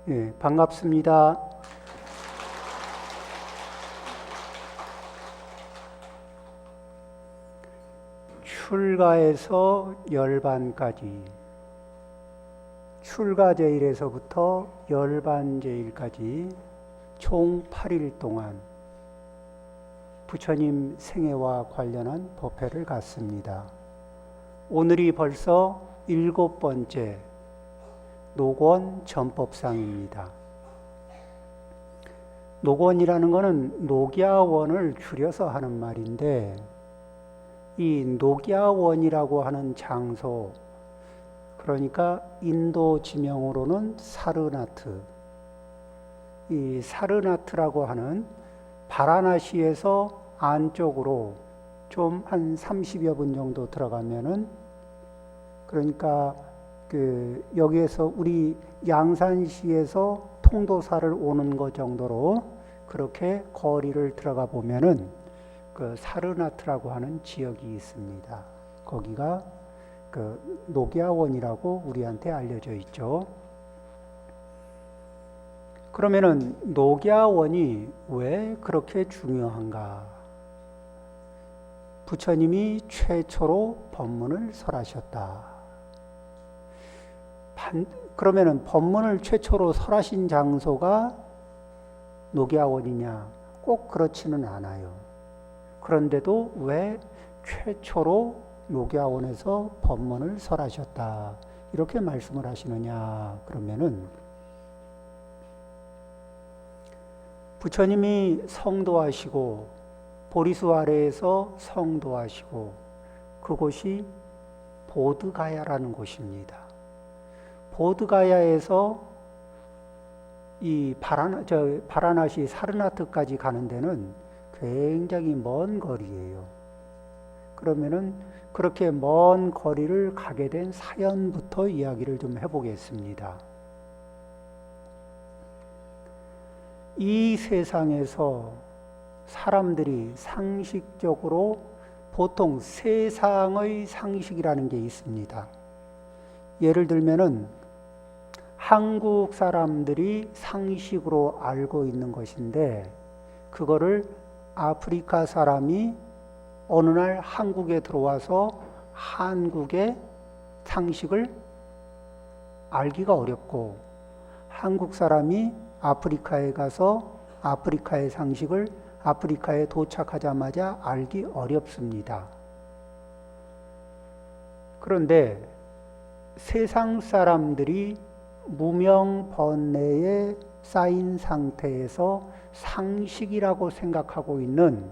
예, 반갑습니다. 출가에서 열반까지, 출가제일에서부터 열반제일까지 총 8일 동안 부처님 생애와 관련한 법회를 갖습니다. 오늘이 벌써 7번째 녹원 전법상입니다. 녹원이라는 것은 녹야원을 줄여서 하는 말인데, 이 녹야원이라고 하는 장소, 그러니까 인도 지명으로는 사르나트, 이 사르나트라고 하는 바라나시에서 안쪽으로 좀 한 30여 분 정도 들어가면은, 그러니까 여기에서 우리 양산시에서 통도사를 오는 것 정도로 그렇게 거리를 들어가 보면은 그 사르나트라고 하는 지역이 있습니다. 거기가 그 녹야원이라고 우리한테 알려져 있죠. 그러면은 녹야원이 왜 그렇게 중요한가? 부처님이 최초로 법문을 설하셨다. 그러면은 법문을 최초로 설하신 장소가 녹야원이냐? 꼭 그렇지는 않아요. 그런데도 왜 최초로 녹야원에서 법문을 설하셨다, 이렇게 말씀을 하시느냐? 그러면은 부처님이 성도하시고 보리수 아래에서 성도하시고 그곳이 보드가야라는 곳입니다. 보드가야에서 이 바라나시 사르나트까지 가는 데는 굉장히 먼 거리예요. 그러면은 그렇게 먼 거리를 가게 된 사연부터 이야기를 좀 해보겠습니다. 이 세상에서 사람들이 상식적으로 보통 세상의 상식이라는 게 있습니다. 예를 들면은 한국 사람들이 상식으로 알고 있는 것인데, 그거를 아프리카 사람이 어느 날 한국에 들어와서 한국의 상식을 알기가 어렵고, 한국 사람이 아프리카에 가서 아프리카의 상식을 아프리카에 도착하자마자 알기 어렵습니다. 그런데 세상 사람들이 무명 번뇌에 쌓인 상태에서 상식이라고 생각하고 있는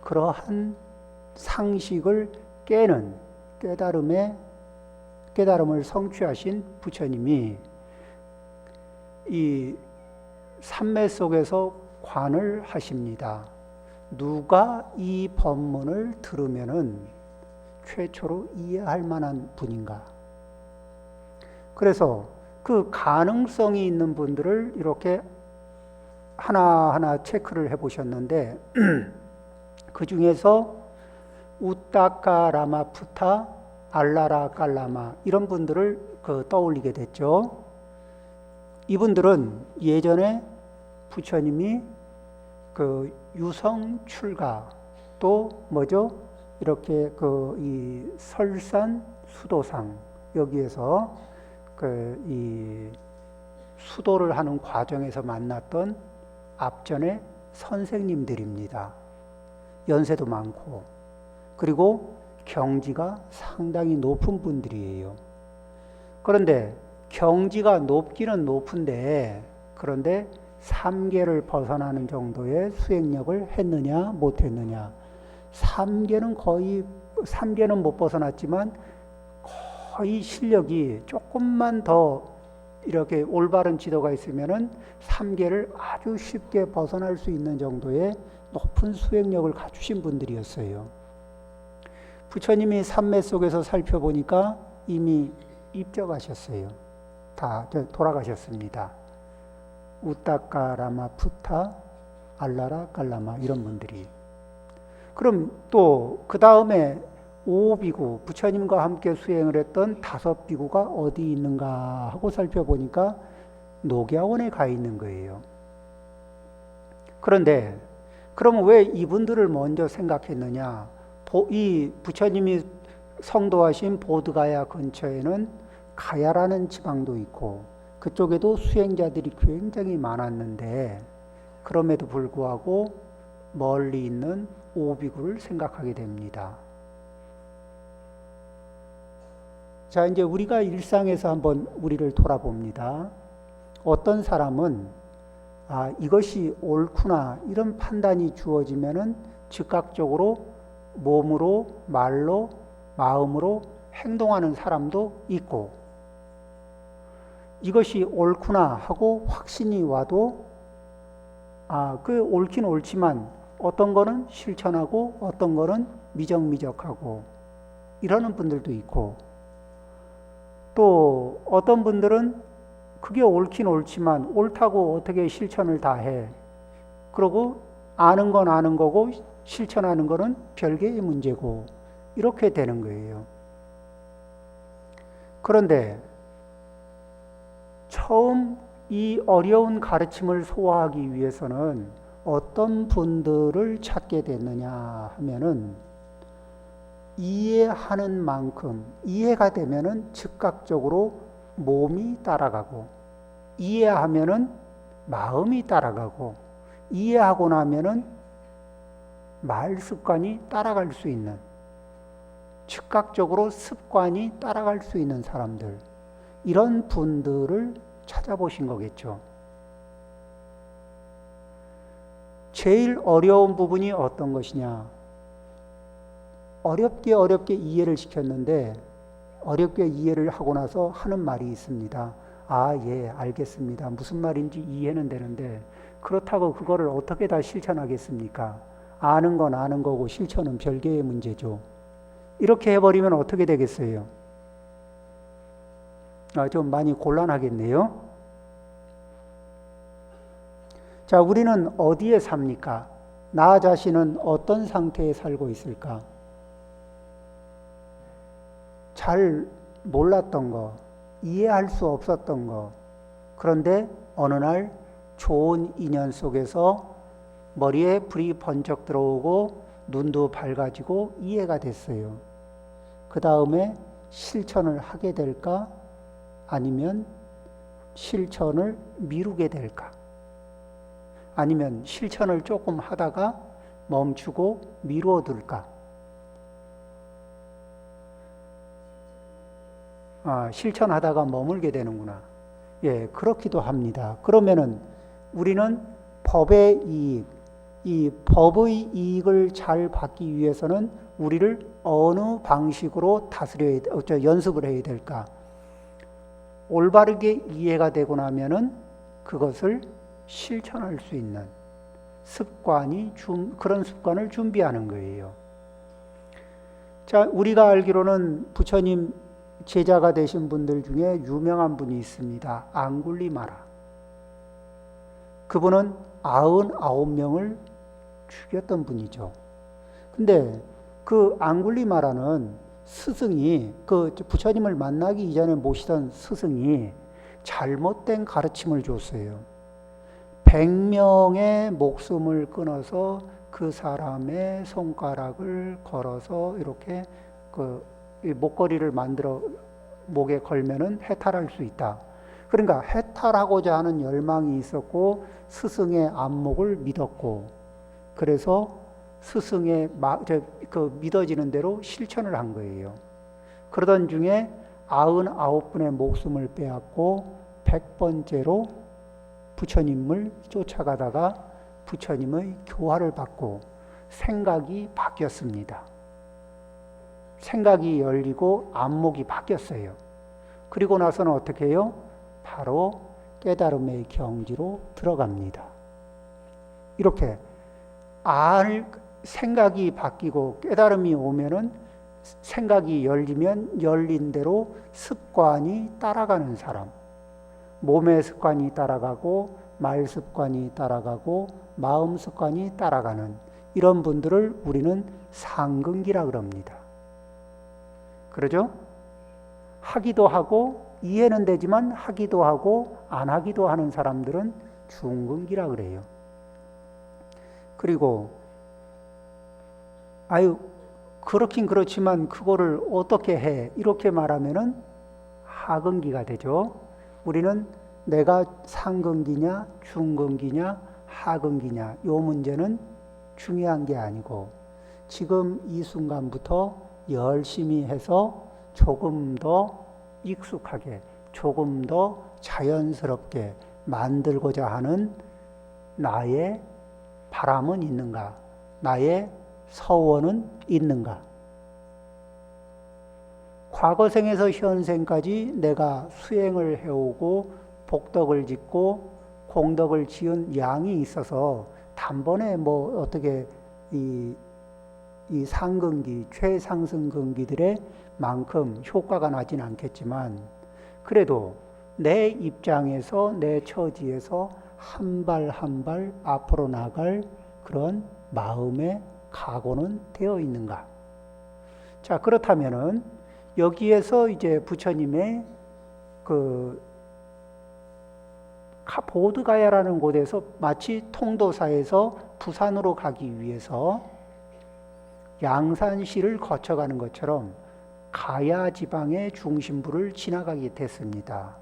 그러한 상식을 깨는 깨달음을 성취하신 부처님이 이 삼매 속에서 관을 하십니다. 누가 이 법문을 들으면은 최초로 이해할 만한 분인가? 그래서 그 가능성이 있는 분들을 이렇게 하나하나 체크를 해보셨는데, 그 중에서 우따카 라마푸타, 알라라 깔라마, 이런 분들을 떠올리게 됐죠. 이분들은 예전에 부처님이 유성 출가, 또 뭐죠? 이렇게 이 설산 수도상, 여기에서 이 수도를 하는 과정에서 만났던 앞전의 선생님들입니다. 연세도 많고, 그리고 경지가 상당히 높은 분들이에요. 그런데 경지가 높기는 높은데, 그런데 3계를 벗어나는 정도의 수행력을 했느냐 못했느냐. 3계는 못 벗어났지만 거의 실력이 조금만 더 이렇게 올바른 지도가 있으면은 3계를 아주 쉽게 벗어날 수 있는 정도의 높은 수행력을 갖추신 분들이었어요. 부처님이 삼매 속에서 살펴보니까 이미 입적하셨어요. 다 돌아가셨습니다. 우따카 라마푸타, 알라라 깔라마, 이런 분들이. 그럼 또 그 다음에 5비구, 부처님과 함께 수행을 했던 5비구가 어디 있는가 하고 살펴보니까 녹야원에 가 있는 거예요. 그런데 그러면 왜 이분들을 먼저 생각했느냐? 이 부처님이 성도하신 보드가야 근처에는 가야라는 지방도 있고 그쪽에도 수행자들이 굉장히 많았는데 그럼에도 불구하고 멀리 있는 오비구를 생각하게 됩니다. 자, 이제 우리가 일상에서 한번 우리를 돌아봅니다. 어떤 사람은 이것이 옳구나 이런 판단이 주어지면은 즉각적으로 몸으로, 말로, 마음으로 행동하는 사람도 있고 이것이 옳구나 하고 확신이 와도 그 옳긴 옳지만 어떤 거는 실천하고 어떤 거는 미적미적하고 이러는 분들도 있고 또 어떤 분들은 그게 옳긴 옳지만 옳다고 어떻게 실천을 다 해. 그러고 아는 건 아는 거고 실천하는 거는 별개의 문제고 이렇게 되는 거예요. 그런데 처음 이 어려운 가르침을 소화하기 위해서는 어떤 분들을 찾게 됐느냐 하면은 이해하는 만큼 이해가 되면은 즉각적으로 몸이 따라가고 이해하면은 마음이 따라가고 이해하고 나면은 말 습관이 따라갈 수 있는 즉각적으로 습관이 따라갈 수 있는 사람들 이런 분들을 찾아보신 거겠죠. 제일 어려운 부분이 어떤 것이냐? 어렵게 이해를 시켰는데 어렵게 이해를 하고 나서 하는 말이 있습니다. 예, 알겠습니다. 무슨 말인지 이해는 되는데 그렇다고 그거를 어떻게 다 실천하겠습니까? 아는 건 아는 거고 실천은 별개의 문제죠. 이렇게 해버리면 어떻게 되겠어요? 좀 많이 곤란하겠네요. 자, 우리는 어디에 삽니까? 나 자신은 어떤 상태에 살고 있을까? 잘 몰랐던 거, 이해할 수 없었던 거. 그런데 어느 날 좋은 인연 속에서 머리에 불이 번쩍 들어오고 눈도 밝아지고 이해가 됐어요. 그 다음에 실천을 하게 될까? 아니면 실천을 미루게 될까? 아니면 실천을 조금 하다가 멈추고 미루어둘까? 실천하다가 머물게 되는구나. 예, 그렇기도 합니다. 그러면은 우리는 법의 이익, 이 법의 이익을 잘 받기 위해서는 우리를 어느 방식으로 연습을 해야 될까? 올바르게 이해가 되고 나면은 그것을 실천할 수 있는 그런 습관을 준비하는 거예요. 자, 우리가 알기로는 부처님 제자가 되신 분들 중에 유명한 분이 있습니다. 앙굴리마라. 그분은 99명을 죽였던 분이죠. 근데 그 앙굴리마라는 스승이 그 부처님을 만나기 이전에 모시던 스승이 잘못된 가르침을 줬어요. 100명의 목숨을 끊어서 그 사람의 손가락을 걸어서 이렇게 목걸이를 만들어 목에 걸면은 해탈할 수 있다. 그러니까 해탈하고자 하는 열망이 있었고 스승의 안목을 믿었고 그래서 스승의 믿어지는 대로 실천을 한 거예요. 그러던 중에 99분의 목숨을 빼앗고 100번째로 부처님을 쫓아가다가 부처님의 교화를 받고 생각이 바뀌었습니다. 생각이 열리고 안목이 바뀌었어요. 그리고 나서는 어떻게 해요? 바로 깨달음의 경지로 들어갑니다. 이렇게 생각이 바뀌고 깨달음이 오면은 생각이 열리면 열린 대로 습관이 따라가는 사람. 몸의 습관이 따라가고 말 습관이 따라가고 마음 습관이 따라가는 이런 분들을 우리는 상근기라 그럽니다. 그러죠? 하기도 하고 이해는 되지만 하기도 하고 안 하기도 하는 사람들은 중근기라 그래요. 그리고 아유 그렇긴 그렇지만 그거를 어떻게 해? 이렇게 말하면은 하근기가 되죠. 우리는 내가 상근기냐 중근기냐 하근기냐 요 문제는 중요한 게 아니고 지금 이 순간부터 열심히 해서 조금 더 익숙하게 조금 더 자연스럽게 만들고자 하는 나의 바람은 있는가? 나의 서원은 있는가? 과거생에서 현생까지 내가 수행을 해오고 복덕을 짓고 공덕을 지은 양이 있어서 단번에 뭐 어떻게 이 상근기, 최상승근기들의 만큼 효과가 나진 않겠지만 그래도 내 입장에서 내 처지에서 한 발 한 발 앞으로 나갈 그런 마음의 각오는 되어 있는가? 자, 그렇다면은 여기에서 이제 부처님의 그 보드가야라는 곳에서 마치 통도사에서 부산으로 가기 위해서 양산시를 거쳐가는 것처럼 가야 지방의 중심부를 지나가게 됐습니다.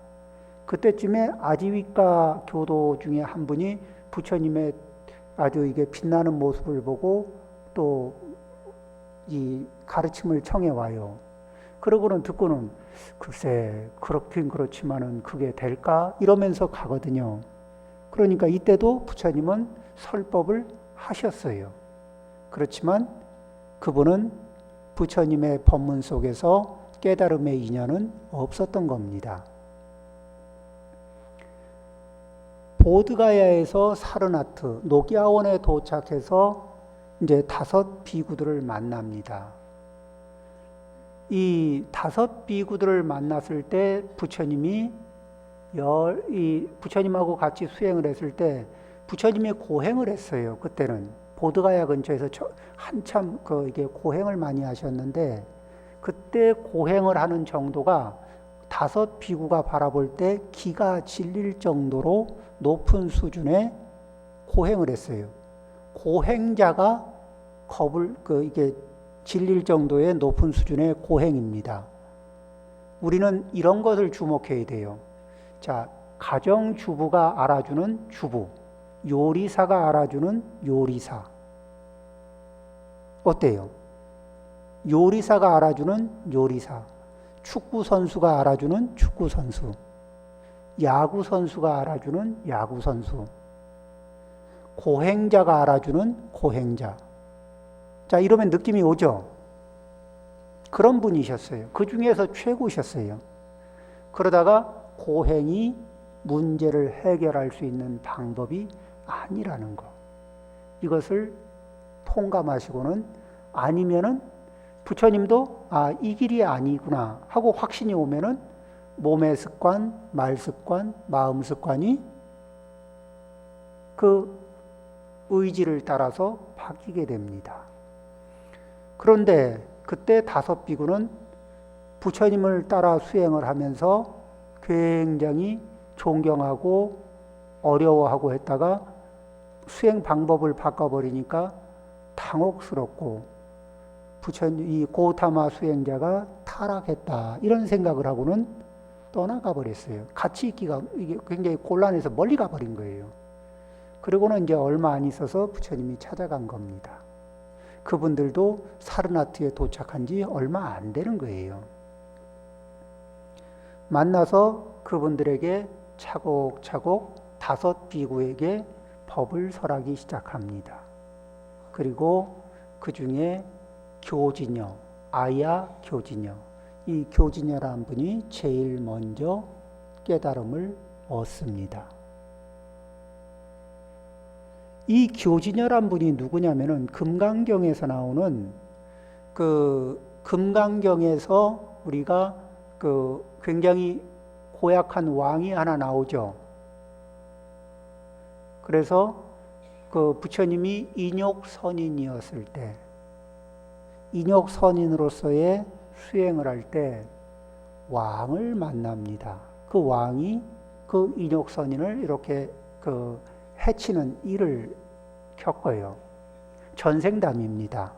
그때쯤에 아지위가 교도 중에 한 분이 부처님의 아주 이게 빛나는 모습을 보고 또 이 가르침을 청해 와요. 그러고는 듣고는 글쎄 그렇긴 그렇지만은 그게 될까? 이러면서 가거든요. 그러니까 이때도 부처님은 설법을 하셨어요. 그렇지만 그분은 부처님의 법문 속에서 깨달음의 인연은 없었던 겁니다. 보드가야에서 사르나트, 노기아원에 도착해서 이제 5 비구들을 만납니다. 이 5 비구들을 만났을 때 부처님이 부처님하고 같이 수행을 했을 때 부처님이 고행을 했어요. 그때는 보드가야 근처에서 한참 이게 고행을 많이 하셨는데 그때 고행을 하는 정도가 5 비구가 바라볼 때 기가 질릴 정도로 높은 수준의 고행을 했어요. 고행자가 이게 질릴 정도의 높은 수준의 고행입니다. 우리는 이런 것을 주목해야 돼요. 자, 가정주부가 알아주는 주부, 요리사가 알아주는 요리사. 어때요? 요리사가 알아주는 요리사, 축구선수가 알아주는 축구선수, 야구선수가 알아주는 야구선수, 고행자가 알아주는 고행자. 자, 이러면 느낌이 오죠? 그런 분이셨어요. 그 중에서 최고셨어요. 그러다가 고행이 문제를 해결할 수 있는 방법이 아니라는 거. 이것을 통감하시고는 아니면은 부처님도 이 길이 아니구나 하고 확신이 오면은 몸의 습관, 말 습관, 마음 습관이 그 의지를 따라서 바뀌게 됩니다. 그런데 그때 5 비구는 부처님을 따라 수행을 하면서 굉장히 존경하고 어려워하고 했다가 수행 방법을 바꿔버리니까 당혹스럽고 이 고타마 수행자가 타락했다 이런 생각을 하고는 떠나가 버렸어요. 같이 있기가 이게 굉장히 곤란해서 멀리 가버린 거예요. 그리고는 이제 얼마 안 있어서 부처님이 찾아간 겁니다. 그분들도 사르나트에 도착한 지 얼마 안 되는 거예요. 만나서 그분들에게 차곡차곡 5 비구에게 법을 설하기 시작합니다. 그리고 그 중에 교진여, 아야 교진여, 이 교진여라는 분이 제일 먼저 깨달음을 얻습니다. 이 교진여란 분이 누구냐면은 금강경에서 나오는 금강경에서 우리가 굉장히 고약한 왕이 하나 나오죠. 그래서 부처님이 인욕선인이었을 때, 인욕선인으로서의 수행을 할 때 왕을 만납니다. 그 왕이 그 인욕선인을 이렇게 해치는 일을 겪어요. 전생담입니다.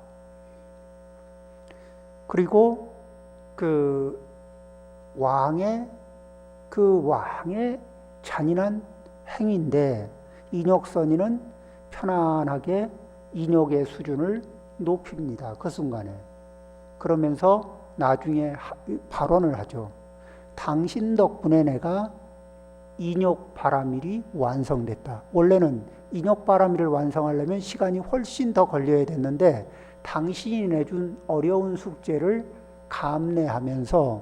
그리고 그 왕의 잔인한 행위인데 인욕선인은 편안하게 인욕의 수준을 높입니다. 그 순간에. 그러면서 나중에 발언을 하죠. 당신 덕분에 내가 인욕바라밀이 완성됐다. 원래는 인욕바라밀을 완성하려면 시간이 훨씬 더 걸려야 됐는데 당신이 내준 어려운 숙제를 감내하면서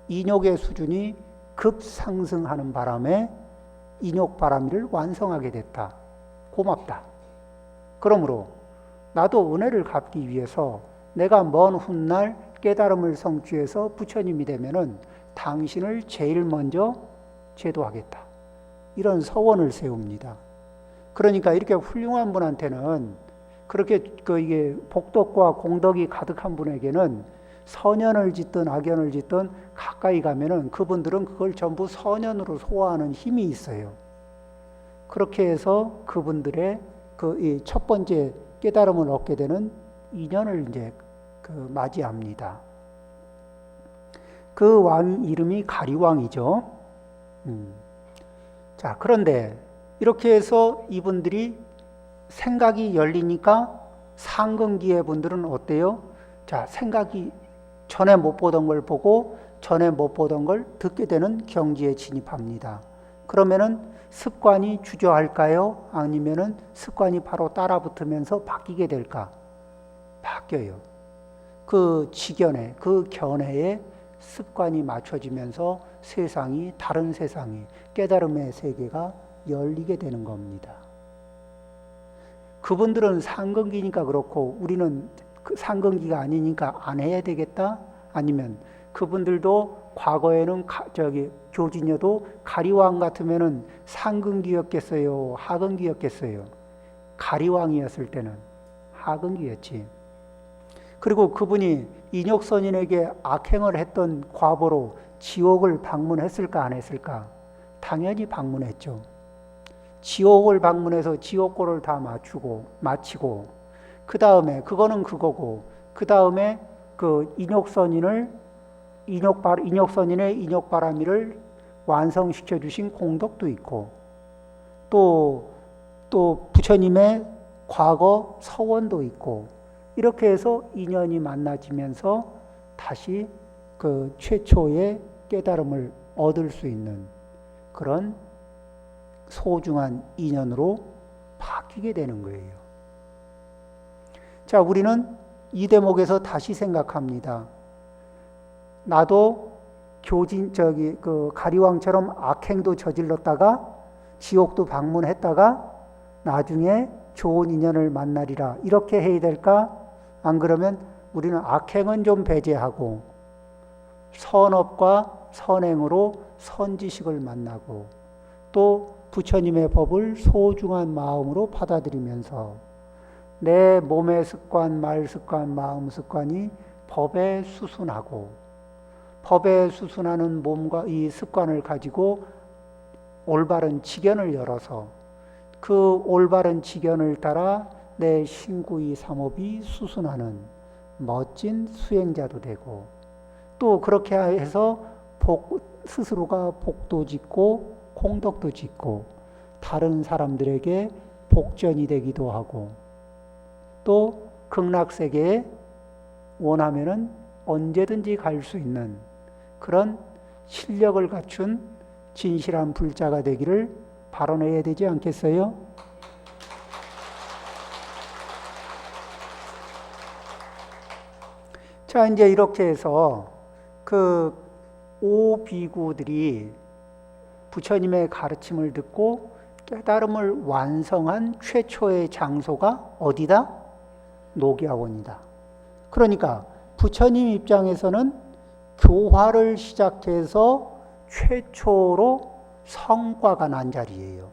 인욕의 수준이 급상승하는 바람에 인욕바라밀을 완성하게 됐다. 고맙다. 그러므로 나도 은혜를 갚기 위해서 내가 먼 훗날 깨달음을 성취해서 부처님이 되면은 당신을 제일 먼저 제도하겠다. 이런 서원을 세웁니다. 그러니까 이렇게 훌륭한 분한테는 그렇게 이게 복덕과 공덕이 가득한 분에게는 선연을 짓든 악연을 짓든 가까이 가면은 그분들은 그걸 전부 선연으로 소화하는 힘이 있어요. 그렇게 해서 그분들의 이 첫 번째 깨달음을 얻게 되는 인연을 이제 맞이합니다. 그 왕 이름이 가리왕이죠. 자, 그런데 이렇게 해서 이분들이 생각이 열리니까 상근기의 분들은 어때요? 자, 생각이 전에 못 보던 걸 보고 전에 못 보던 걸 듣게 되는 경지에 진입합니다. 그러면은 습관이 주저할까요? 아니면은 습관이 바로 따라붙으면서 바뀌게 될까? 바뀌어요. 그 지견에, 그 견해에 습관이 맞춰지면서 세상이, 다른 세상이, 깨달음의 세계가 열리게 되는 겁니다. 그분들은 상근기니까 그렇고 우리는 상근기가 아니니까 안 해야 되겠다? 아니면 그분들도 과거에는 교진여도 가리왕 같으면은 상근기였겠어요? 하근기였겠어요? 가리왕이었을 때는 하근기였지. 그리고 그분이 인욕선인에게 악행을 했던 과보로 지옥을 방문했을까 안 했을까? 당연히 방문했죠. 지옥을 방문해서 지옥고를 다 마치고 그 다음에 그거는 그거고 그 다음에 그 인욕선인의 인욕바라밀을 완성시켜 주신 공덕도 있고 또 부처님의 과거 서원도 있고 이렇게 해서 인연이 만나지면서 다시 그 최초의 깨달음을 얻을 수 있는 그런 소중한 인연으로 바뀌게 되는 거예요. 자, 우리는 이 대목에서 다시 생각합니다. 나도 가리왕처럼 악행도 저질렀다가 지옥도 방문했다가 나중에 좋은 인연을 만나리라. 이렇게 해야 될까? 안 그러면 우리는 악행은 좀 배제하고 선업과 선행으로 선지식을 만나고 또 부처님의 법을 소중한 마음으로 받아들이면서 내 몸의 습관, 말 습관, 마음 습관이 법에 수순하고 법에 수순하는 몸과 이 습관을 가지고 올바른 지견을 열어서 그 올바른 지견을 따라 내 신구의 삼업이 수순하는 멋진 수행자도 되고 또 그렇게 해서 스스로가 복도 짓고 공덕도 짓고 다른 사람들에게 복전이 되기도 하고 또 극락세계에 원하면은 언제든지 갈 수 있는 그런 실력을 갖춘 진실한 불자가 되기를 발언해야 되지 않겠어요? 자, 이제 이렇게 해서 그 오비구들이 부처님의 가르침을 듣고 깨달음을 완성한 최초의 장소가 어디다? 녹야원이다. 그러니까 부처님 입장에서는 교화를 시작해서 최초로 성과가 난 자리예요.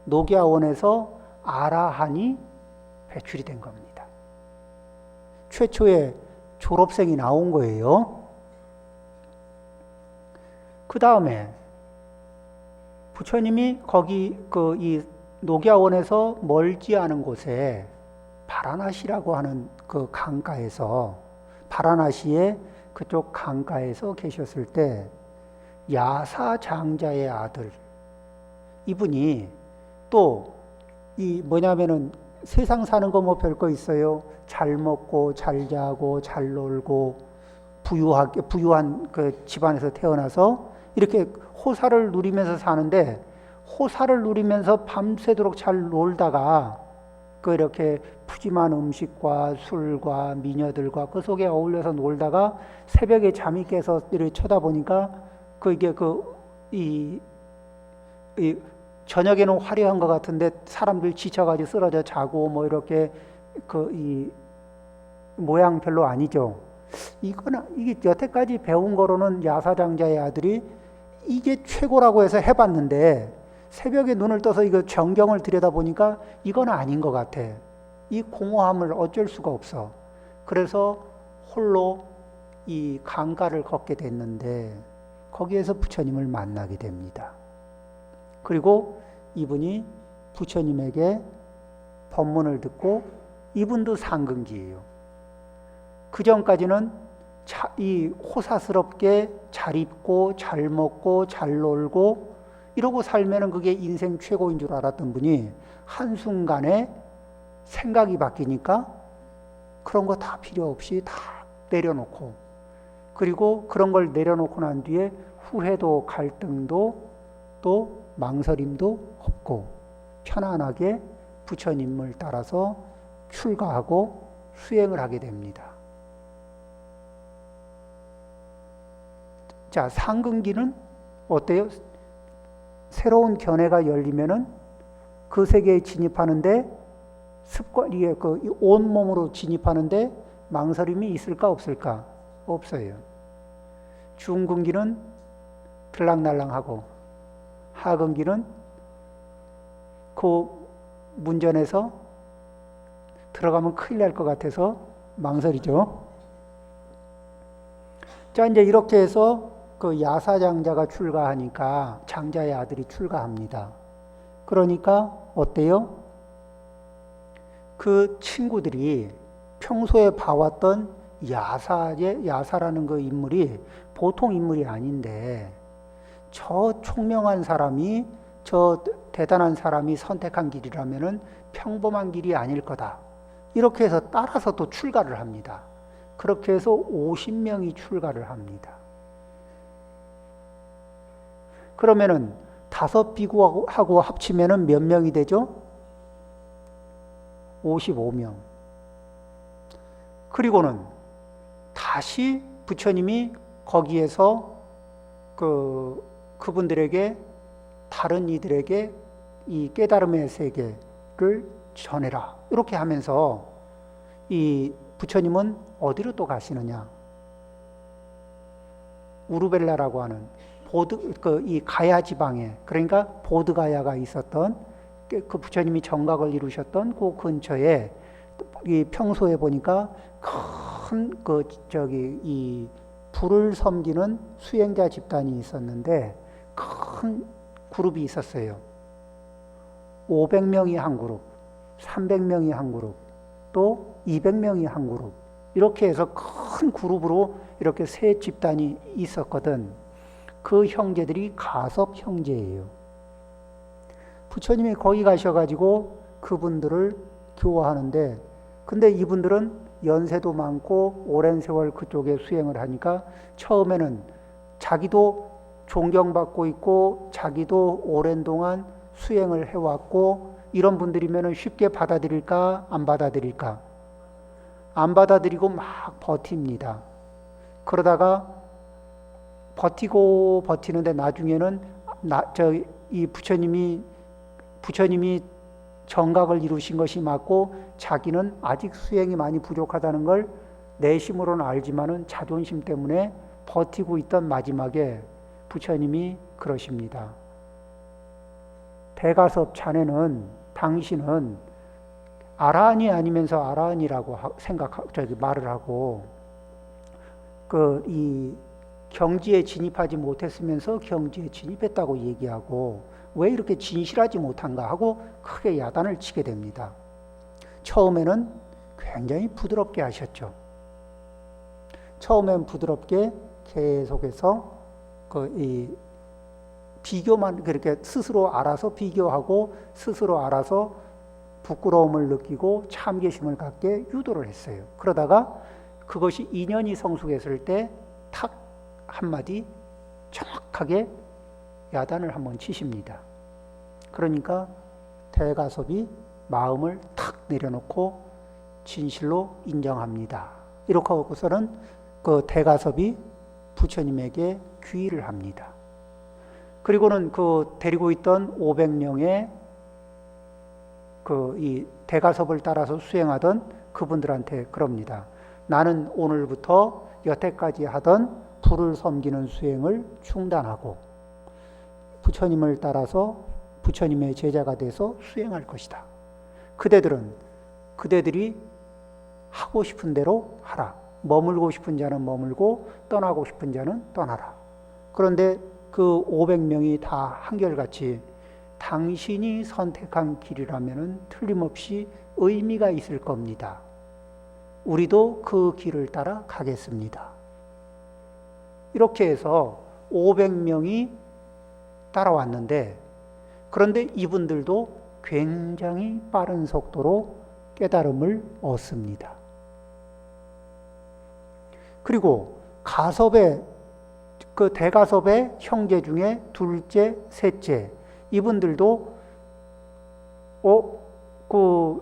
녹야원에서 아라한이 배출이 된 겁니다. 최초의 졸업생이 나온 거예요. 그 다음에 부처님이 거기 이 녹야원에서 멀지 않은 곳에 바라나시라고 하는 그 강가에서, 바라나시의 그쪽 강가에서 계셨을 때 야사 장자의 아들, 이분이 또 이 뭐냐면은 세상 사는 거 뭐 별거 있어요? 잘 먹고 잘 자고 잘 놀고 부유한 그 집안에서 태어나서 이렇게 호사를 누리면서 사는데, 호사를 누리면서 밤새도록 잘 놀다가 그 이렇게 푸짐한 음식과 술과 미녀들과 그 속에 어울려서 놀다가 새벽에 잠이 깨서 이렇게 쳐다보니까 이게 이 저녁에는 화려한 것 같은데 사람들 지쳐가지고 쓰러져 자고 뭐 이렇게 이 모양 별로 아니죠. 이게 여태까지 배운 거로는 야사장자의 아들이 이게 최고라고 해서 해봤는데, 새벽에 눈을 떠서 이거 정경을 들여다보니까 이건 아닌 것 같아. 이 공허함을 어쩔 수가 없어. 그래서 홀로 이 강가를 걷게 됐는데 거기에서 부처님을 만나게 됩니다. 그리고 이분이 부처님에게 법문을 듣고, 이분도 상근기예요. 그 전까지는 이 호사스럽게 잘 입고 잘 먹고 잘 놀고 이러고 살면은 그게 인생 최고인 줄 알았던 분이 한순간에 생각이 바뀌니까 그런 거 다 필요 없이 다 내려놓고, 그리고 그런 걸 내려놓고 난 뒤에 후회도 갈등도 또 망설임도 없고 편안하게 부처님을 따라서 출가하고 수행을 하게 됩니다. 자, 상근기는 어때요? 새로운 견해가 열리면은 그 세계에 진입하는데 습관이 온몸으로 진입하는데 망설임이 있을까 없을까? 없어요. 중근기는 들락날락하고, 하근기는 그 문전에서 들어가면 큰일 날 것 같아서 망설이죠. 자, 이제 이렇게 해서 그 야사장자가 출가하니까 장자의 아들이 출가합니다. 그러니까 어때요? 그 친구들이 평소에 봐왔던 야사라는 그 인물이 보통 인물이 아닌데, 저 총명한 사람이, 저 대단한 사람이 선택한 길이라면은 평범한 길이 아닐 거다. 이렇게 해서 따라서 또 출가를 합니다. 그렇게 해서 50명이 출가를 합니다. 그러면은 5비구하고 합치면은 몇 명이 되죠? 55명. 그리고는 다시 부처님이 거기에서 그분들에게, 다른 이들에게 이 깨달음의 세계를 전해라. 이렇게 하면서 이 부처님은 어디로 또 가시느냐? 우르벨라라고 하는 이 가야 지방에, 그러니까 보드가야가 있었던 그 부처님이 정각을 이루셨던 그 근처에, 이 평소에 보니까 큰 이 불을 섬기는 수행자 집단이 있었는데 큰 그룹이 있었어요. 500명이 한 그룹, 300명이 한 그룹, 또 200명이 한 그룹, 이렇게 해서 큰 그룹으로 이렇게 세 집단이 있었거든. 그 형제들이 가섭 형제예요. 부처님이 거기 가셔가지고 그분들을 교화하는데, 근데 이분들은 연세도 많고 오랜 세월 그쪽에 수행을 하니까 처음에는 자기도 존경받고 있고 자기도 오랜 동안 수행을 해왔고 이런 분들이면 쉽게 받아들일까 안 받아들일까? 안 받아들이고 막 버팁니다. 그러다가 버티고 버티는데 나중에는 이 부처님이 정각을 이루신 것이 맞고 자기는 아직 수행이 많이 부족하다는 걸 내심으로는 알지만은 자존심 때문에 버티고 있던 마지막에 부처님이 그러십니다. 대가섭 자네는, 당신은 아라한이 아니면서 아라한이라고 말을 하고 이 경지에 진입하지 못했으면서 경지에 진입했다고 얘기하고 왜 이렇게 진실하지 못한가 하고 크게 야단을 치게 됩니다. 처음에는 굉장히 부드럽게 하셨죠. 처음엔 부드럽게 계속해서 비교만 그렇게 스스로 알아서 비교하고 스스로 알아서 부끄러움을 느끼고 참개심을 갖게 유도를 했어요. 그러다가 그것이 인연이 성숙했을 때 탁 한마디 정확하게 야단을 한번 치십니다. 그러니까 대가섭이 마음을 탁 내려놓고 진실로 인정합니다. 이렇게 하고서는 그 대가섭이 부처님에게 귀의를 합니다. 그리고는 그 데리고 있던 500명의 이 대가섭을 따라서 수행하던 그분들한테 그럽니다. 나는 오늘부터 여태까지 하던 불을 섬기는 수행을 중단하고 부처님을 따라서 부처님의 제자가 돼서 수행할 것이다. 그대들이 하고 싶은 대로 하라. 머물고 싶은 자는 머물고 떠나고 싶은 자는 떠나라. 그런데 그 500명이 다 한결같이 당신이 선택한 길이라면 틀림없이 의미가 있을 겁니다. 우리도 그 길을 따라 가겠습니다. 이렇게 해서 500명이 따라왔는데 그런데 이분들도 굉장히 빠른 속도로 깨달음을 얻습니다. 그리고 그 대가섭의 형제 중에 둘째, 셋째 이분들도 그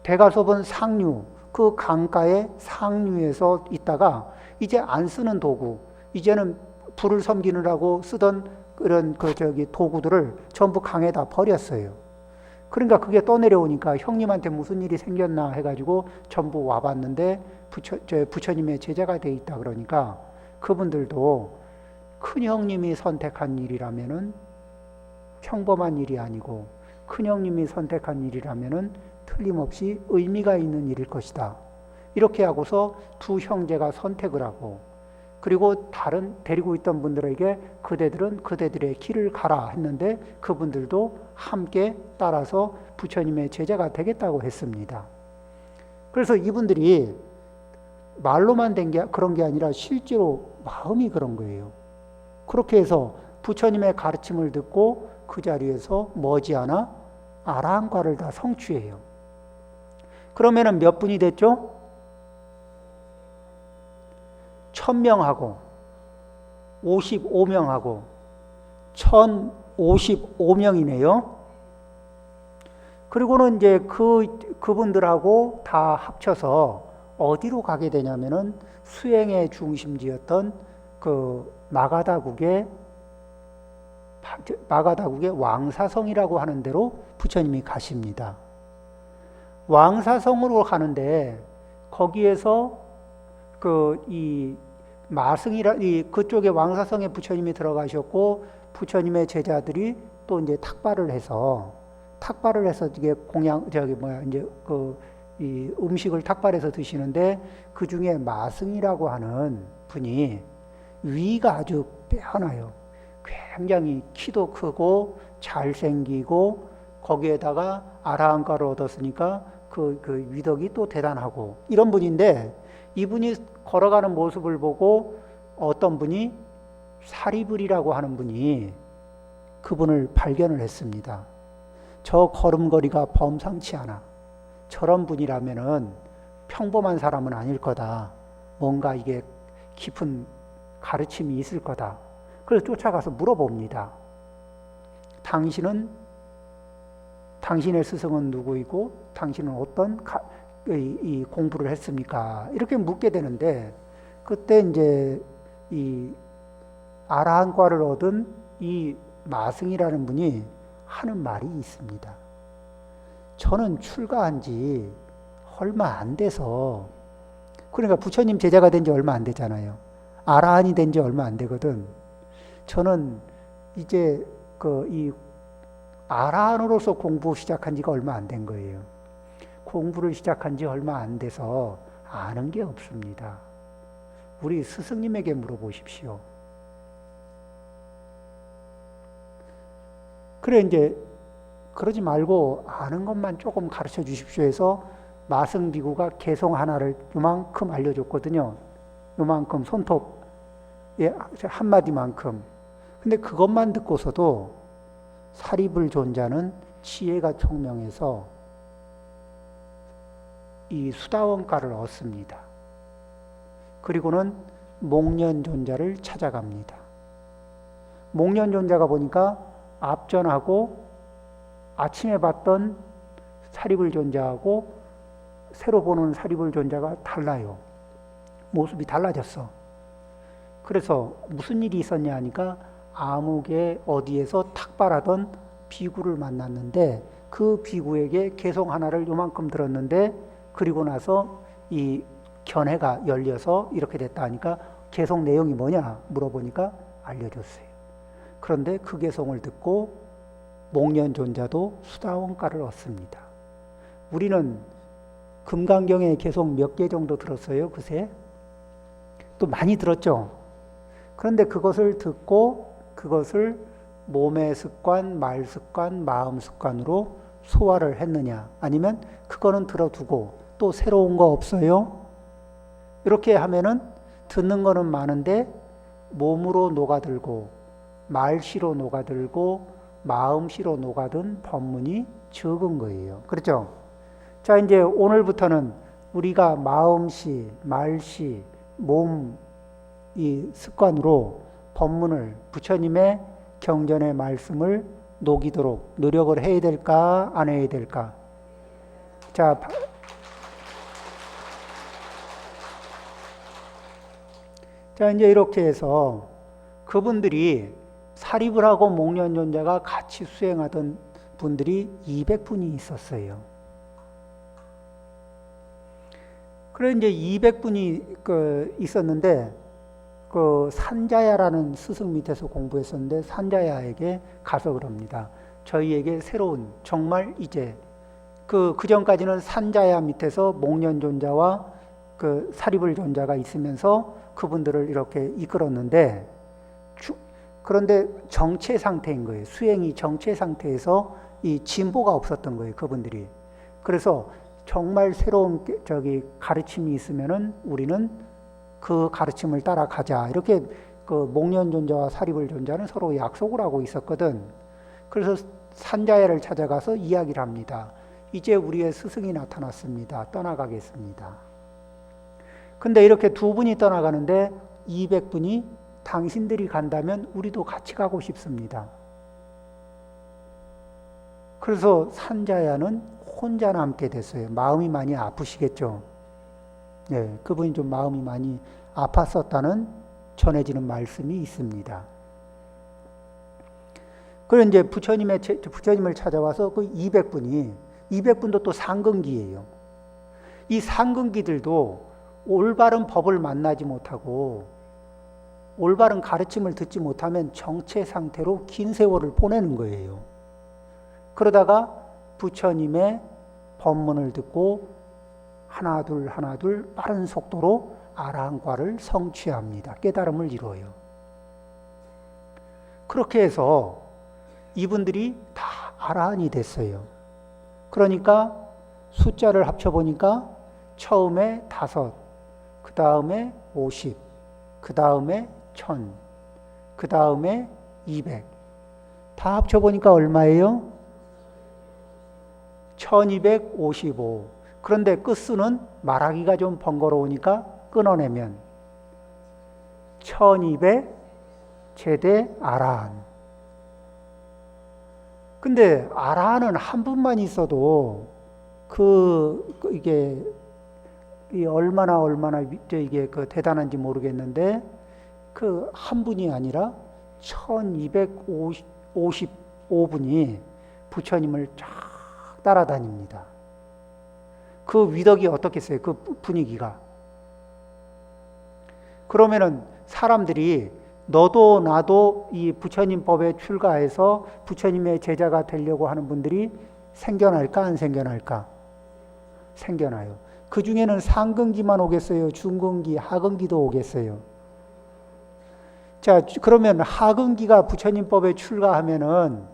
대가섭은 상류 그 강가의 상류에서 있다가 이제 안 쓰는 도구 이제는 불을 섬기느라고 쓰던 그런 도구들을 전부 강에다 버렸어요. 그러니까 그게 떠내려오니까 형님한테 무슨 일이 생겼나 해가지고 전부 와봤는데 부처님의 제자가 돼 있다 그러니까 그분들도 큰 형님이 선택한 일이라면은 평범한 일이 아니고 큰 형님이 선택한 일이라면은 틀림없이 의미가 있는 일일 것이다. 이렇게 하고서 두 형제가 선택을 하고 그리고 다른 데리고 있던 분들에게 그대들은 그대들의 길을 가라 했는데 그분들도 함께 따라서 부처님의 제자가 되겠다고 했습니다. 그래서 이분들이 말로만 그런 게 아니라 실제로 마음이 그런 거예요. 그렇게 해서 부처님의 가르침을 듣고 그 자리에서 머지않아 아라한과를 다 성취해요. 그러면은 몇 분이 됐죠? 1000명하고 55명하고 1055명이네요. 그리고는 이제 그분들하고 다 합쳐서 어디로 가게 되냐면은 수행의 중심지였던 그 마가다국의 왕사성이라고 하는 데로 부처님이 가십니다. 왕사성으로 가는데 거기에서 그쪽에 왕사성에 부처님이 들어가셨고 부처님의 제자들이 또 이제 탁발을 해서 이게 이 음식을 탁발해서 드시는데 그 중에 마승이라고 하는 분이 위가 아주 빼어나요. 굉장히 키도 크고 잘생기고 거기에다가 아라한과를 얻었으니까 그 위덕이 또 대단하고 이런 분인데 이분이 걸어가는 모습을 보고 어떤 분이 사리불이라고 하는 분이 그분을 발견을 했습니다. 저 걸음걸이가 범상치 않아. 저런 분이라면은 평범한 사람은 아닐 거다. 뭔가 이게 깊은 가르침이 있을 거다. 그래서 쫓아가서 물어봅니다. 당신의 스승은 누구이고 당신은 어떤 이 공부를 했습니까? 이렇게 묻게 되는데 그때 이제 이 아라한과를 얻은 이 마승이라는 분이 하는 말이 있습니다. 저는 출가한 지 얼마 안 돼서 그러니까 부처님 제자가 된 지 얼마 안 되잖아요. 아라한이 된 지 얼마 안 되거든. 저는 이제 이 아라한으로서 공부 시작한 지가 얼마 안 된 거예요. 공부를 시작한 지 얼마 안 돼서 아는 게 없습니다. 우리 스승님에게 물어보십시오. 그래, 이제 그러지 말고 아는 것만 조금 가르쳐 주십시오 해서 마승비구가 개송 하나를 요만큼 알려줬거든요. 요만큼 손톱의 한마디만큼. 근데 그것만 듣고서도 사리불존자는 지혜가 총명해서 이 수다원가를 얻습니다. 그리고는 목련존자를 찾아갑니다. 목련존자가 보니까 앞전하고 아침에 봤던 사리불존자하고 새로 보는 사리불존자가 달라요. 모습이 달라졌어. 그래서 무슨 일이 있었냐 하니까 암흑에 어디에서 탁발하던 비구를 만났는데 그 비구에게 개송 하나를 요만큼 들었는데 그리고 나서 이 견해가 열려서 이렇게 됐다 하니까 개송 내용이 뭐냐 물어보니까 알려줬어요. 그런데 그 개송을 듣고 목련존자도 수다원가를 얻습니다. 우리는 금강경의 개송 몇 개 정도 들었어요, 그새? 또 많이 들었죠? 그런데 그것을 듣고 그것을 몸의 습관, 말 습관, 마음 습관으로 소화를 했느냐 아니면 그거는 들어두고 또 새로운 거 없어요? 이렇게 하면은 듣는 거는 많은데 몸으로 녹아들고 말씨로 녹아들고 마음씨로 녹아든 법문이 적은 거예요. 그렇죠? 자, 이제 오늘부터는 우리가 마음씨, 말씨, 몸 이 습관으로 법문을 부처님의 경전의 말씀을 녹이도록 노력을 해야 될까 안 해야 될까? 자, 이제 이렇게 해서 그분들이 사리불하고 목련존자가 같이 수행하던 분들이 200분이 있었어요. 그래 이제 200분이 있었는데 그 산자야라는 스승 밑에서 공부했었는데 산자야에게 가서 그럽니다. 저희에게 새로운 정말 이제 그 전까지는 산자야 밑에서 목련존자와 그 사리불존자가 있으면서 그분들을 이렇게 이끌었는데 그런데 정체 상태인 거예요. 수행이 정체 상태에서 이 진보가 없었던 거예요. 그분들이. 그래서 정말 새로운 가르침이 있으면은 우리는 그 가르침을 따라가자. 이렇게 그 목련존자와 사리불존자는 서로 약속을 하고 있었거든. 그래서 산자야를 찾아가서 이야기를 합니다. 이제 우리의 스승이 나타났습니다. 떠나가겠습니다. 근데 이렇게 두 분이 떠나가는데 200분이 당신들이 간다면 우리도 같이 가고 싶습니다. 그래서 산자야는 혼자 남게 됐어요. 마음이 많이 아프시겠죠. 네, 그분이 좀 마음이 많이 아팠었다는 전해지는 말씀이 있습니다. 그리고 이제 부처님을 찾아와서 그 200분도 또 상근기예요. 이 상근기들도 올바른 법을 만나지 못하고 올바른 가르침을 듣지 못하면 정체 상태로 긴 세월을 보내는 거예요. 그러다가 부처님의 법문을 듣고 하나둘 빠른 속도로 아라한과를 성취합니다. 깨달음을 이루어요. 그렇게 해서 이분들이 다 아라한이 됐어요. 그러니까 숫자를 합쳐보니까 처음에 5, 그 다음에 50, 그 다음에 1000, 그 다음에 200. 다 합쳐보니까 얼마예요? 1255. 그런데 끝수는 말하기가 좀 번거로우니까 끊어내면 1200 제대 아라한. 근데 아라한은 한 분만 있어도 이게 얼마나 이게 대단한지 모르겠는데 그 한 분이 아니라 1255분이 부처님을 쫙 따라다닙니다. 그 위덕이 어떻겠어요? 그 분위기가. 그러면은 사람들이 너도 나도 이 부처님 법에 출가해서 부처님의 제자가 되려고 하는 분들이 생겨날까 안 생겨날까? 생겨나요. 그 중에는 상근기만 오겠어요? 중근기, 하근기도 오겠어요? 자, 그러면 하근기가 부처님법에 출가하면은,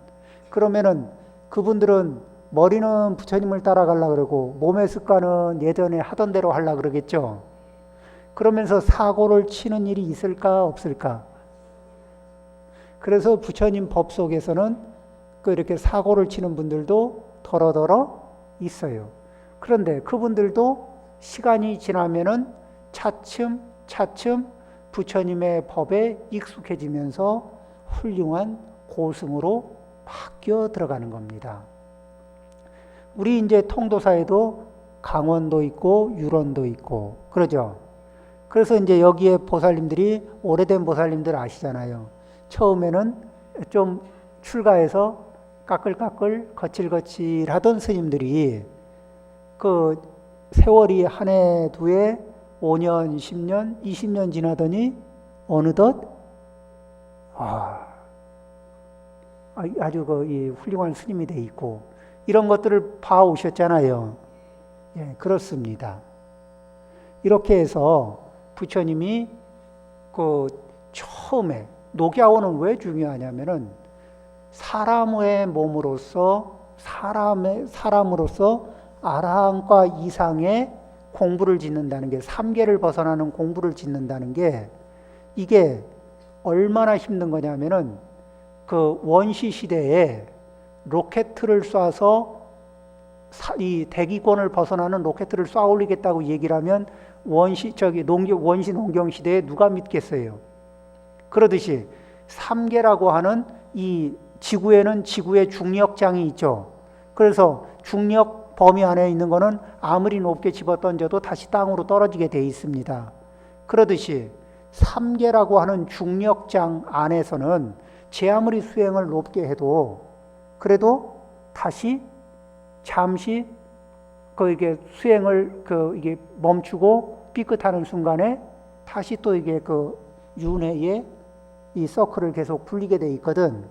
그러면은 그분들은 머리는 부처님을 따라가려고 그러고 몸의 습관은 예전에 하던 대로 하려고 그러겠죠. 그러면서 사고를 치는 일이 있을까 없을까? 그래서 부처님 법 속에서는 그 이렇게 사고를 치는 분들도 더러더러 있어요. 그런데 그분들도 시간이 지나면은 차츰 부처님의 법에 익숙해지면서 훌륭한 고승으로 바뀌어 들어가는 겁니다. 우리 이제 통도사에도 강원도 있고 유론도 있고 그러죠. 그래서 이제 여기에 보살님들이 오래된 보살님들 아시잖아요. 처음에는 좀 출가해서 까끌까끌 거칠거칠하던 스님들이 그 세월이 한 해, 두 해, 5년, 10년, 20년 지나더니 어느덧 아주 이 훌륭한 스님이 돼 있고 이런 것들을 봐오셨잖아요. 예, 그렇습니다. 이렇게 해서 부처님이 그 처음에 녹야원은 왜 중요하냐면은 사람의 몸으로서 사람으로서 아라한과 이상의 공부를 짓는다는 게 3계를 벗어나는 공부를 짓는다는 게 이게 얼마나 힘든 거냐면은 그 원시 시대에 로켓을 쏴서 이 대기권을 벗어나는 로켓을 쏴 올리겠다고 얘기를 하면 원시 농경 시대에 누가 믿겠어요? 그러듯이 3계라고 하는 이 지구에는 지구의 중력장이 있죠. 그래서 중력 범위 안에 있는 거는 아무리 높게 집어던져도 다시 땅으로 떨어지게 돼 있습니다. 그러듯이 3계라고 하는 중력장 안에서는 제 아무리 수행을 높게 해도 그래도 다시 잠시 이게 수행을 이게 멈추고 삐끗하는 순간에 다시 또 이게 윤회의 이 서클을 계속 굴리게 돼 있거든.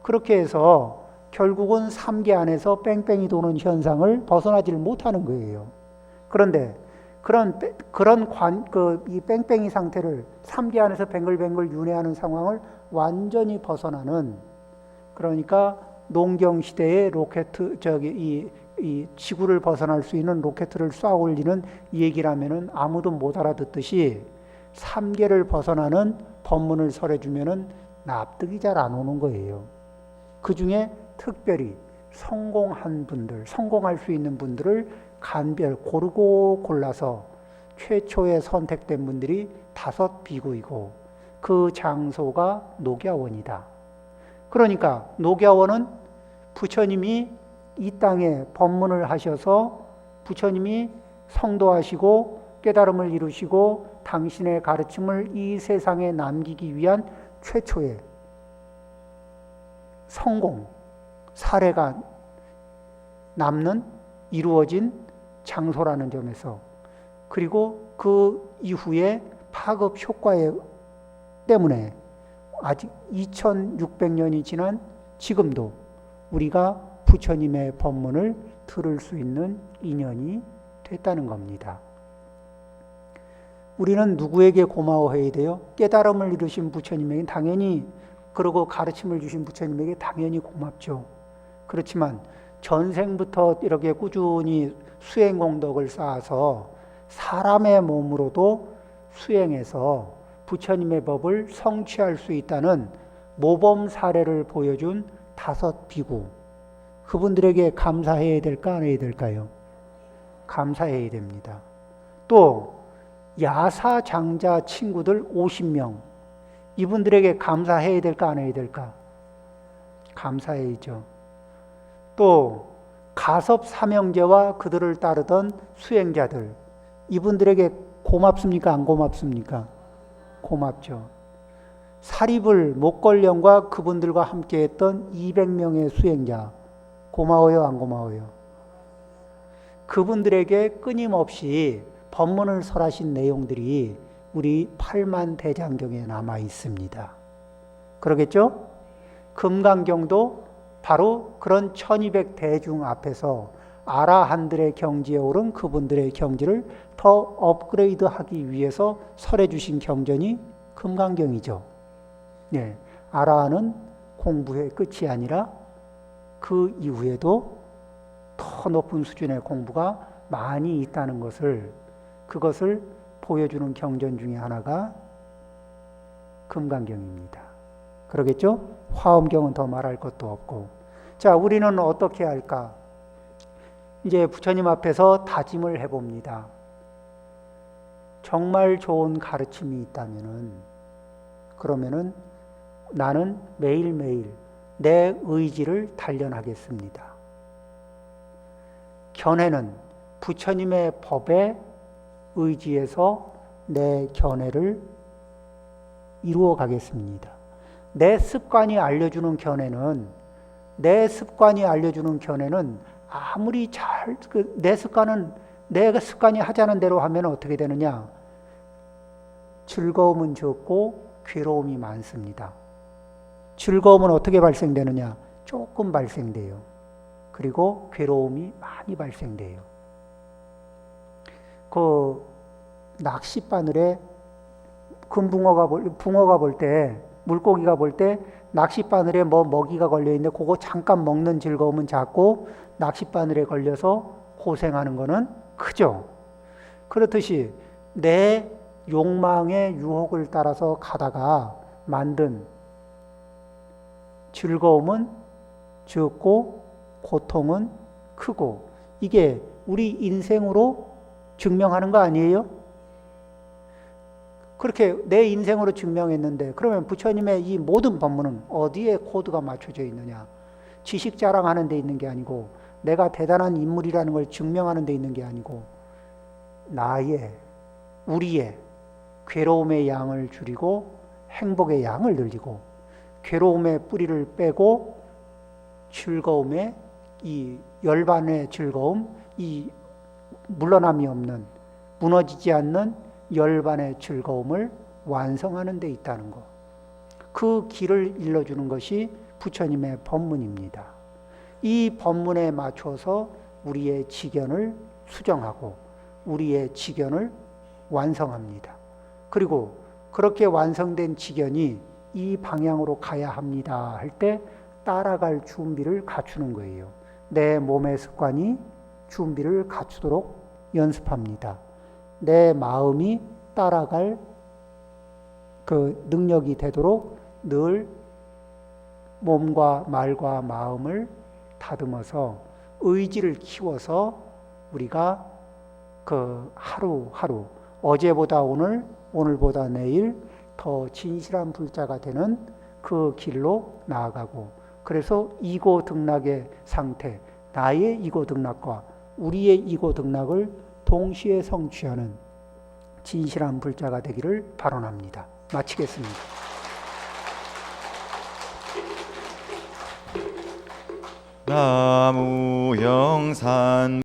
그렇게 해서 결국은 3계 안에서 뺑뺑이 도는 현상을 벗어나질 못하는 거예요. 그런데 이 뺑뺑이 상태를 3계 안에서 뱅글뱅글 윤회하는 상황을 완전히 벗어나는, 그러니까 농경 시대의 로켓 이 지구를 벗어날 수 있는 로켓을 쏴 올리는 얘기라면은 아무도 못 알아듣듯이 3계를 벗어나는 법문을 설해주면은 납득이 잘 안 오는 거예요. 그 중에 특별히 성공할 수 있는 분들을 고르고 골라서 최초에 선택된 분들이 5 비구이고 그 장소가 녹야원이다. 그러니까 녹야원은 부처님이 이 땅에 법문을 하셔서 부처님이 성도하시고 깨달음을 이루시고 당신의 가르침을 이 세상에 남기기 위한 최초의 성공 사례가 이루어진 장소라는 점에서, 그리고 그 이후에 파급 효과 때문에 아직 2600년이 지난 지금도 우리가 부처님의 법문을 들을 수 있는 인연이 됐다는 겁니다. 우리는 누구에게 고마워해야 돼요? 깨달음을 이루신 부처님에게 당연히, 그리고 가르침을 주신 부처님에게 당연히 고맙죠. 그렇지만 전생부터 이렇게 꾸준히 수행 공덕을 쌓아서 사람의 몸으로도 수행해서 부처님의 법을 성취할 수 있다는 모범 사례를 보여준 5 비구, 그분들에게 감사해야 될까 안 해야 될까요? 감사해야 됩니다. 또 야사 장자 친구들 50명, 이분들에게 감사해야 될까 안 해야 될까? 감사해야죠. 또 가섭 삼형제와 그들을 따르던 수행자들, 이분들에게 고맙습니까 안 고맙습니까? 고맙죠. 사리불 목걸령과 그분들과 함께했던 200명의 수행자, 고마워요 안 고마워요? 그분들에게 끊임없이 법문을 설하신 내용들이 우리 8만 대장경에 남아 있습니다. 그러겠죠? 금강경도 바로 그런 1200 대중 앞에서 아라한들의 경지에 오른 그분들의 경지를 더 업그레이드하기 위해서 설해 주신 경전이 금강경이죠. 네, 아라한은 공부의 끝이 아니라 그 이후에도 더 높은 수준의 공부가 많이 있다는 그것을 보여주는 경전 중에 하나가 금강경입니다. 그러겠죠? 화엄경은 더 말할 것도 없고. 자, 우리는 어떻게 할까? 이제 부처님 앞에서 다짐을 해봅니다. 정말 좋은 가르침이 있다면은, 그러면은 나는 매일매일 내 의지를 단련하겠습니다. 견해는 부처님의 법에 의지해서 내 견해를 이루어 가겠습니다. 내 습관이 알려주는 견해는 아무리 내 습관이 하자는 대로 하면 어떻게 되느냐? 즐거움은 적고 괴로움이 많습니다. 즐거움은 어떻게 발생되느냐? 조금 발생돼요. 그리고 괴로움이 많이 발생돼요. 그 낚싯바늘에 붕어가 볼 때, 물고기가 볼 때 낚싯바늘에 뭐 먹이가 걸려있는데 그거 잠깐 먹는 즐거움은 작고 낚싯바늘에 걸려서 고생하는 거는 크죠. 그렇듯이 내 욕망의 유혹을 따라서 가다가 만든 즐거움은 적고 고통은 크고, 이게 우리 인생으로 증명하는 거 아니에요? 그렇게 내 인생으로 증명했는데, 그러면 부처님의 이 모든 법문은 어디에 코드가 맞춰져 있느냐? 지식 자랑하는 데 있는 게 아니고, 내가 대단한 인물이라는 걸 증명하는 데 있는 게 아니고, 우리의 괴로움의 양을 줄이고 행복의 양을 늘리고, 괴로움의 뿌리를 빼고 즐거움의 이 열반의 즐거움, 이 물러남이 없는, 무너지지 않는 열반의 즐거움을 완성하는 데 있다는 것. 그 길을 일러주는 것이 부처님의 법문입니다. 이 법문에 맞춰서 우리의 지견을 수정하고 우리의 지견을 완성합니다. 그리고 그렇게 완성된 지견이 이 방향으로 가야 합니다 할 때 따라갈 준비를 갖추는 거예요. 내 몸의 습관이 준비를 갖추도록 연습합니다. 내 마음이 따라갈 그 능력이 되도록 늘 몸과 말과 마음을 다듬어서 의지를 키워서 우리가 그 하루하루 어제보다 오늘, 오늘보다 내일 더 진실한 불자가 되는 그 길로 나아가고, 그래서 이고등락의 상태, 나의 이고등락과 우리의 이고등락을 동시에 성취하는 진실한 불자가 되기를 발언합니다. 마치겠습니다. 나무영산